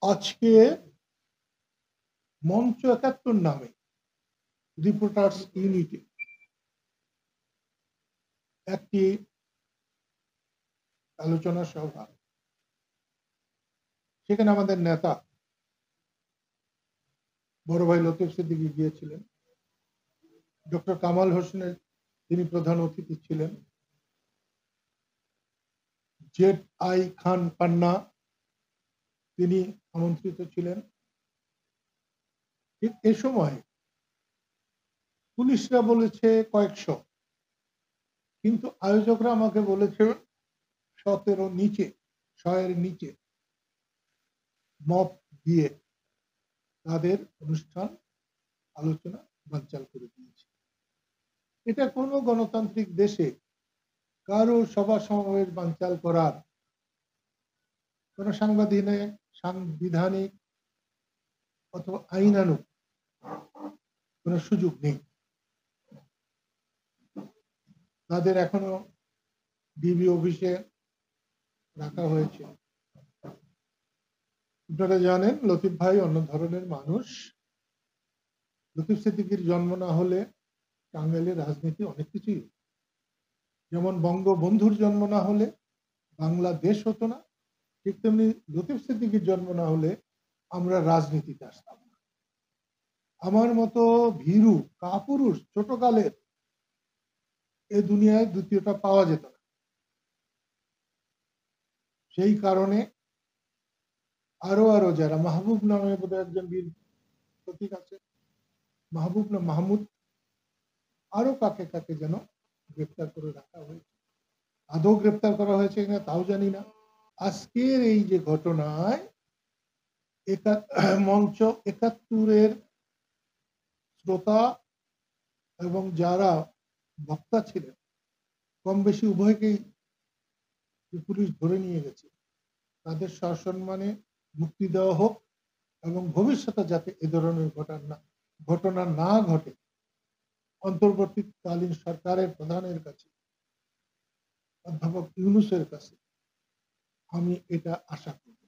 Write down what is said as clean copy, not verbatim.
আজকে মঞ্চ ৭১ নামে রিপোর্টার্স ইউনিটি একটি আলোচনা সভা। সেখানে আমাদের নেতা বড় ভাই লতিফ সিদ্দিকী গিয়েছিলেন। ডক্টর কামাল হোসেনের তিনি প্রধান অতিথি ছিলেন। জেড আই খান পান্না তিনি আমন্ত্রিত ছিলেন। ঠিক এ সময় পুলিশরা বলেছে কয়েকশো, কিন্তু আয়োজকরা আমাকে বলেছে ১৭ নিচে, ১০০-এর নিচে মপ দিয়ে তাদের অনুষ্ঠান আলোচনা বানচাল করে দিয়েছে। এটা কোনো গণতান্ত্রিক দেশে কারো সভা সমাবেশ বানচাল করার কোনো সাংবিধানিক অথবা আইনানুগ কোনো সুযোগ নেই। তাদের এখনো ডিবি অফিসে রাখা হয়েছে। আপনারা জানেন লতিফ ভাই অন্য ধরনের মানুষ। লতিফ সিদ্দিকীর জন্ম না হলে টাঙ্গাইলের রাজনীতি অনেক কিছুই, যেমন বঙ্গবন্ধুর জন্ম না হলে বাংলাদেশ হতো না, ঠিক তেমনি লতিফ সিদ্দিকীর জন্ম না হলে আমরা রাজনীতিতে আসতাম না। আমার মতো ভীরু কাপুরুষ ছোটকালের এ দুনিয়ায় দ্বিতীয়টা পাওয়া যেত না। সেই কারণে আরো যারা মাহবুব নামে বোধহয় একজন বীর প্রতীক আছে, মাহবুব না মাহমুদ, আরো কাকে কাকে যেন গ্রেপ্তার করে রাখা হয়েছে। আদৌ গ্রেপ্তার করা হয়েছে কিনা তাও জানি না। আজকের এই যে ঘটনায় মঞ্চ ৭১-এর শ্রোতা এবং যারা বক্তা ছিলেন কম বেশি উভয়কেই পুলিশ ধরে নিয়ে গেছে। তাদের সসম্মানে মুক্তি দেওয়া হোক এবং ভবিষ্যতে যাতে এ ধরনের ঘটনা না ঘটে অন্তর্বর্তীকালীন সরকারের প্রধানের কাছে, অধ্যাপক ইউনূসের কাছে আমি এটা আশা করি।